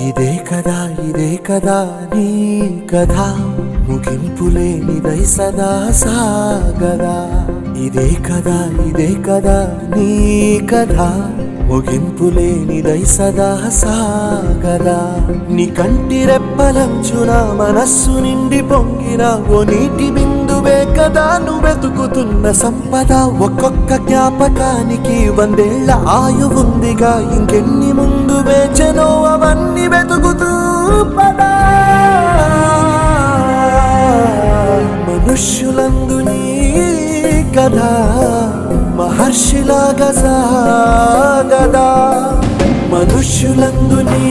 ఇదే కదా నీ కథ ముగింపులేనిదై సదా సాగదా ఇదే కదా నీ కథ ముగింపులేనిదై సదా సాగదా నీ కంటి రెప్పలంచున మనస్సు నిండి పొంగిన ఓ నీటి బిందువే కదా నువ్వెతుకుతున్న సంపద ఒక్కొక్క జ్ఞాపకానికి 100 ఏళ్ల ఆయువుందిగా ఇంకెన్ని ముందు వేచెనో అవన్నీ వెతుకుతూ పదా మనుష్యులందు నీ కథ మహర్షిలాగా సాగదా మనుష్యులందు నీ